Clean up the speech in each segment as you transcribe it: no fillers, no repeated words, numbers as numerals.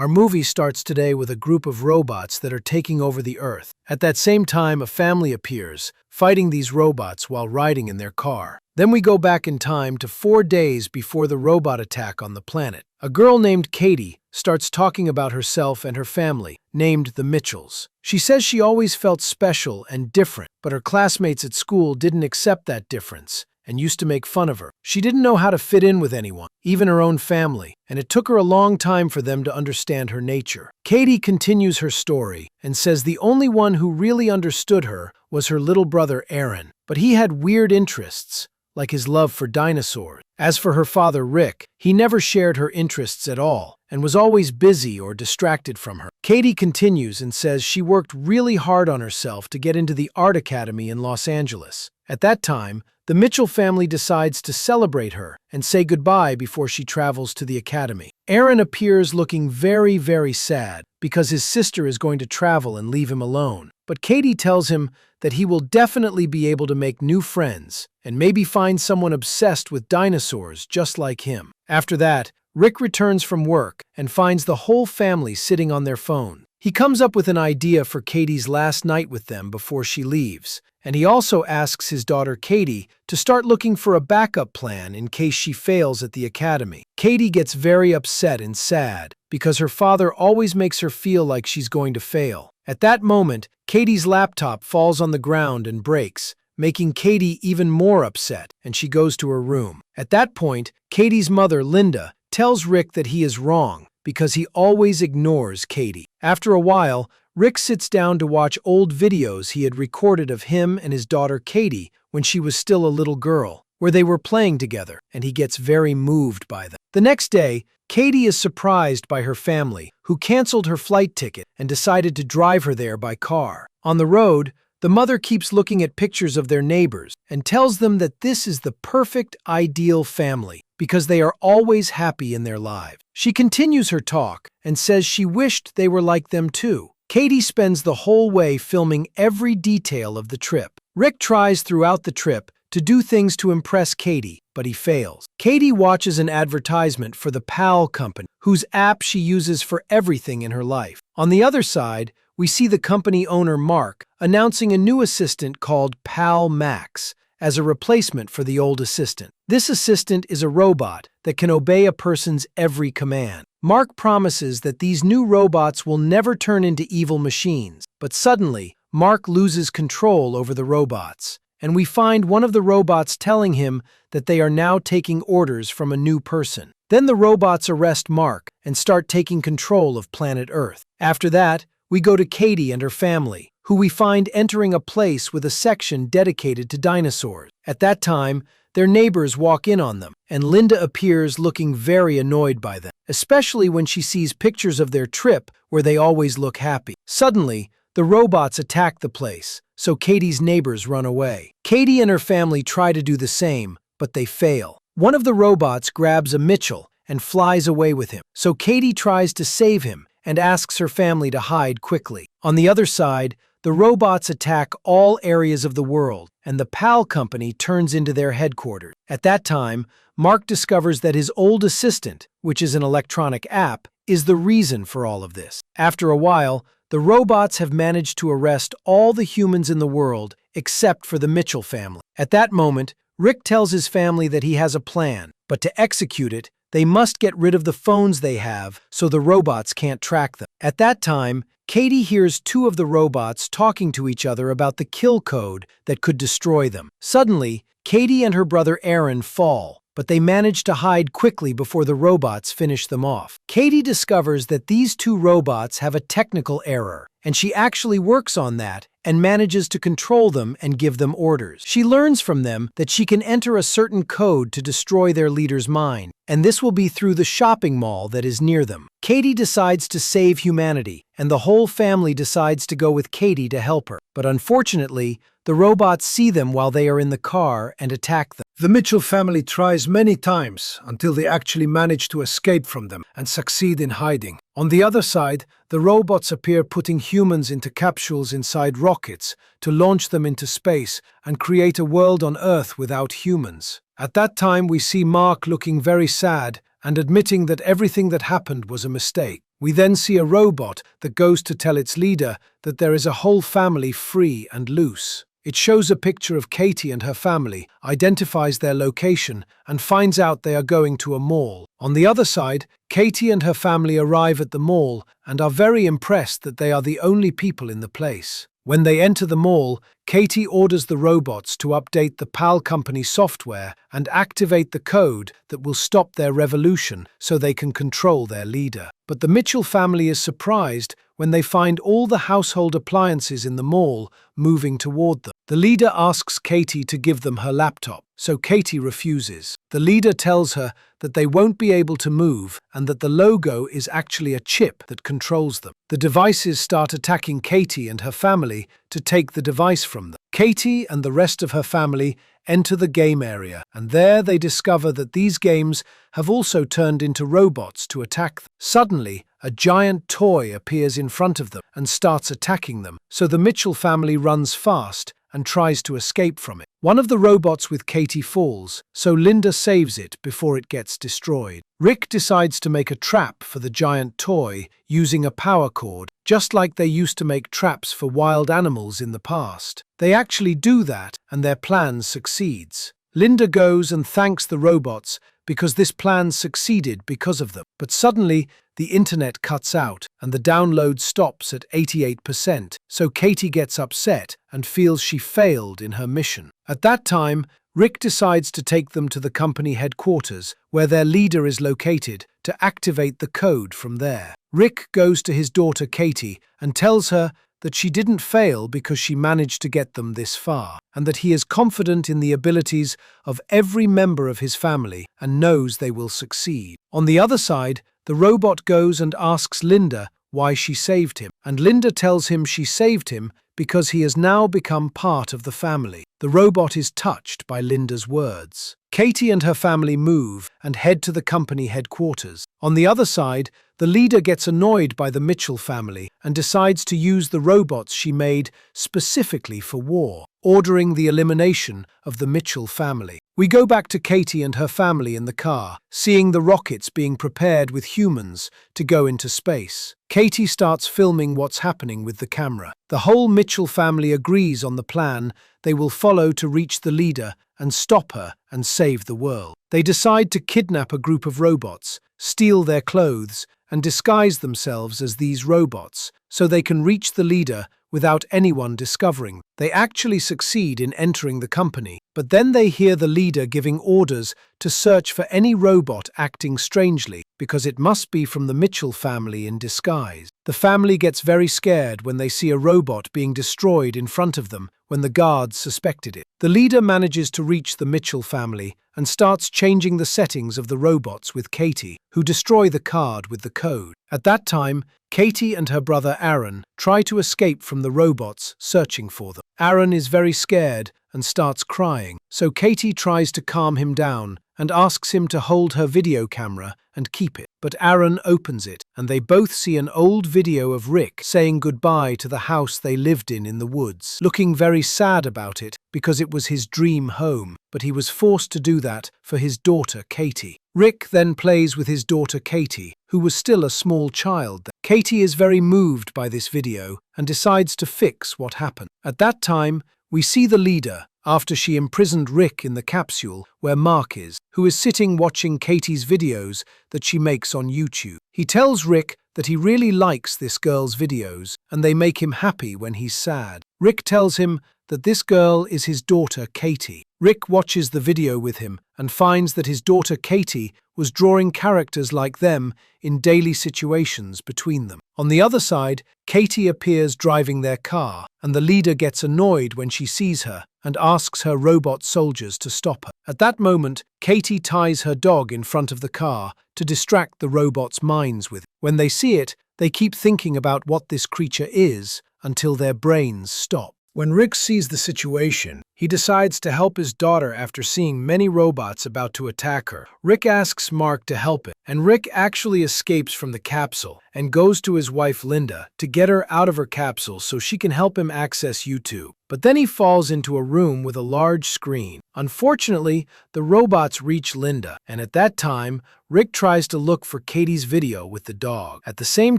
Our movie starts today with a group of robots that are taking over the Earth. At that same time, a family appears, fighting these robots while riding in their car. Then we go back in time to 4 days before the robot attack on the planet. A girl named Katie starts talking about herself and her family, named the Mitchells. She says she always felt special and different, but her classmates at school didn't accept that difference and used to make fun of her. She didn't know how to fit in with anyone, even her own family, and it took her a long time for them to understand her nature. Katie continues her story and says the only one who really understood her was her little brother Aaron, but he had weird interests, like his love for dinosaurs. As for her father Rick, he never shared her interests at all and was always busy or distracted from her. Katie continues and says she worked really hard on herself to get into the Art Academy in Los Angeles. At that time, the Mitchell family decides to celebrate her and say goodbye before she travels to the academy. Aaron appears looking very sad because his sister is going to travel and leave him alone. But Katie tells him that he will definitely be able to make new friends and maybe find someone obsessed with dinosaurs just like him. After that, Rick returns from work and finds the whole family sitting on their phone. He comes up with an idea for Katie's last night with them before she leaves, and he also asks his daughter Katie to start looking for a backup plan in case she fails at the academy. Katie gets very upset and sad because her father always makes her feel like she's going to fail. At that moment, Katie's laptop falls on the ground and breaks, making Katie even more upset, and she goes to her room. At that point, Katie's mother, Linda, tells Rick that he is wrong because he always ignores Katie. After a while, Rick sits down to watch old videos he had recorded of him and his daughter Katie when she was still a little girl, where they were playing together, and he gets very moved by them. The next day, Katie is surprised by her family, who canceled her flight ticket and decided to drive her there by car. On the road, the mother keeps looking at pictures of their neighbors and tells them that this is the perfect, ideal family because they are always happy in their lives. She continues her talk and says she wished they were like them too. Katie spends the whole way filming every detail of the trip. Rick tries throughout the trip to do things to impress Katie, but he fails. Katie watches an advertisement for the PAL company, whose app she uses for everything in her life. On the other side, we see the company owner Mark announcing a new assistant called PAL Max as a replacement for the old assistant. This assistant is a robot that can obey a person's every command. Mark promises that these new robots will never turn into evil machines, but suddenly, Mark loses control over the robots, and we find one of the robots telling him that they are now taking orders from a new person. Then the robots arrest Mark and start taking control of planet Earth. After that, we go to Katie and her family, who we find entering a place with a section dedicated to dinosaurs. At that time, their neighbors walk in on them, and Linda appears looking very annoyed by them, especially when she sees pictures of their trip where they always look happy. Suddenly, the robots attack the place, so Katie's neighbors run away. Katie and her family try to do the same, but they fail. One of the robots grabs a Mitchell and flies away with him, so Katie tries to save him and asks her family to hide quickly. On the other side, the robots attack all areas of the world, and the PAL company turns into their headquarters. At that time, Mark discovers that his old assistant, which is an electronic app, is the reason for all of this. After a while, the robots have managed to arrest all the humans in the world except for the Mitchell family. At that moment, Rick tells his family that he has a plan, but to execute it, they must get rid of the phones they have so the robots can't track them. At that time, Katie hears two of the robots talking to each other about the kill code that could destroy them. Suddenly, Katie and her brother Aaron fall, but they manage to hide quickly before the robots finish them off. Katie discovers that these two robots have a technical error, and she actually works on that and manages to control them and give them orders. She learns from them that she can enter a certain code to destroy their leader's mind, and this will be through the shopping mall that is near them. Katie decides to save humanity, and the whole family decides to go with Katie to help her. But unfortunately, the robots see them while they are in the car and attack them. The Mitchell family tries many times until they actually manage to escape from them and succeed in hiding. On the other side, the robots appear putting humans into capsules inside rockets to launch them into space and create a world on Earth without humans. At that time, we see Mark looking very sad and admitting that everything that happened was a mistake. We then see a robot that goes to tell its leader that there is a whole family free and loose. It shows a picture of Katie and her family, identifies their location, and finds out they are going to a mall. On the other side, Katie and her family arrive at the mall and are very impressed that they are the only people in the place. When they enter the mall, Katie orders the robots to update the PAL company software and activate the code that will stop their revolution so they can control their leader. But the Mitchell family is surprised when they find all the household appliances in the mall moving toward them. The leader asks Katie to give them her laptop, so Katie refuses. The leader tells her that they won't be able to move and that the logo is actually a chip that controls them. The devices start attacking Katie and her family to take the device from them. Katie and the rest of her family enter the game area, and there they discover that these games have also turned into robots to attack them. Suddenly, a giant toy appears in front of them and starts attacking them, so the Mitchell family runs fast and tries to escape from it. One of the robots with Katie falls, so Linda saves it before it gets destroyed. Rick decides to make a trap for the giant toy using a power cord, just like they used to make traps for wild animals in the past. They actually do that, and their plan succeeds. Linda goes and thanks the robots because this plan succeeded because of them. But suddenly, the internet cuts out and the download stops at 88%, so Katie gets upset and feels she failed in her mission. At that time, Rick decides to take them to the company headquarters, where their leader is located, to activate the code from there. Rick goes to his daughter Katie and tells her that she didn't fail because she managed to get them this far, and that he is confident in the abilities of every member of his family and knows they will succeed. On the other side, the robot goes and asks Linda why she saved him, and Linda tells him she saved him because he has now become part of the family. The robot is touched by Linda's words. Katie and her family move and head to the company headquarters. On the other side, the leader gets annoyed by the Mitchell family and decides to use the robots she made specifically for war, ordering the elimination of the Mitchell family. We go back to Katie and her family in the car, seeing the rockets being prepared with humans to go into space. Katie starts filming what's happening with the camera. The whole Mitchell family agrees on the plan they will follow to reach the leader and stop her and save the world. They decide to kidnap a group of robots, steal their clothes, and disguise themselves as these robots so they can reach the leader without anyone discovering. They actually succeed in entering the company, but then they hear the leader giving orders to search for any robot acting strangely, because it must be from the Mitchell family in disguise. The family gets very scared when they see a robot being destroyed in front of them when the guards suspected it. The leader manages to reach the Mitchell family and starts changing the settings of the robots with Katie, who destroy the card with the code. At that time, Katie and her brother Aaron try to escape from the robots searching for them. Aaron is very scared and starts crying, so Katie tries to calm him down and asks him to hold her video camera and keep it. But Aaron opens it, and they both see an old video of Rick saying goodbye to the house they lived in the woods, looking very sad about it because it was his dream home, but he was forced to do that for his daughter Katie. Rick then plays with his daughter Katie, who was still a small child. Katie is very moved by this video and decides to fix what happened. At that time, we see the leader, after she imprisoned Rick in the capsule where Mark is, who is sitting watching Katie's videos that she makes on YouTube. He tells Rick that he really likes this girl's videos and they make him happy when he's sad. Rick tells him that this girl is his daughter Katie. Rick watches the video with him and finds that his daughter Katie was drawing characters like them in daily situations between them. On the other side, Katie appears driving their car, and the leader gets annoyed when she sees her and asks her robot soldiers to stop her. At that moment, Katie ties her dog in front of the car to distract the robots' minds with it. When they see it, they keep thinking about what this creature is until their brains stop. When Rick sees the situation, he decides to help his daughter after seeing many robots about to attack her. Rick asks Mark to help him, and Rick actually escapes from the capsule and goes to his wife Linda to get her out of her capsule so she can help him access YouTube. But then he falls into a room with a large screen. Unfortunately, the robots reach Linda, and at that time, Rick tries to look for Katie's video with the dog. At the same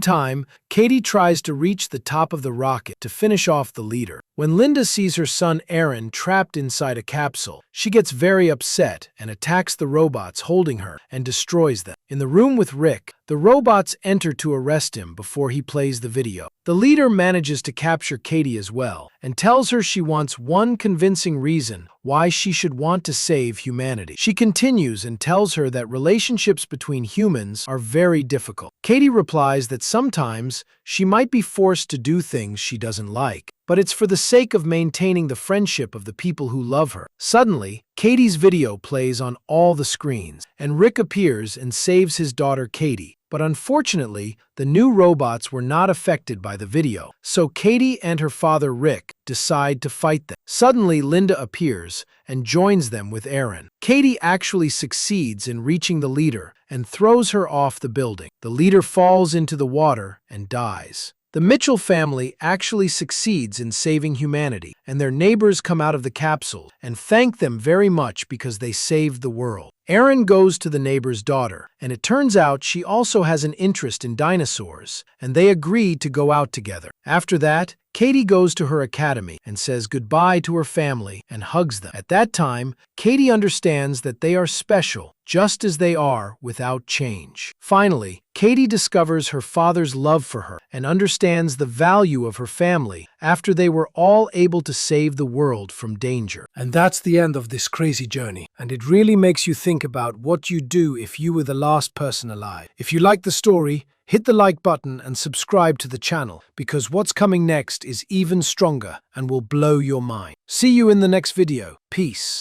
time, Katie tries to reach the top of the rocket to finish off the leader. When Linda sees her son Aaron trapped inside a capsule, she gets very upset and attacks the robots holding her and destroys them. In the room with Rick, the robots enter to arrest him before he plays the video. The leader manages to capture Katie as well and tells her she wants one convincing reason why she should want to save humanity. She continues and tells her that relationships between humans are very difficult. Katie replies that sometimes she might be forced to do things she doesn't like, but it's for the sake of maintaining the friendship of the people who love her. Suddenly, Katie's video plays on all the screens, and Rick appears and saves his daughter Katie. But unfortunately, the new robots were not affected by the video, so Katie and her father Rick decide to fight them. Suddenly, Linda appears and joins them with Aaron. Katie actually succeeds in reaching the leader and throws her off the building. The leader falls into the water and dies. The Mitchell family actually succeeds in saving humanity, and their neighbors come out of the capsule and thank them very much because they saved the world. Aaron goes to the neighbor's daughter, and it turns out she also has an interest in dinosaurs, and they agree to go out together. After that, Katie goes to her academy and says goodbye to her family and hugs them. At that time, Katie understands that they are special, just as they are without change. Finally, Katie discovers her father's love for her and understands the value of her family after they were all able to save the world from danger. And that's the end of this crazy journey. And it really makes you think about what you'd do if you were the last person alive. If you like the story, hit the like button and subscribe to the channel, because what's coming next is even stronger and will blow your mind. See you in the next video. Peace.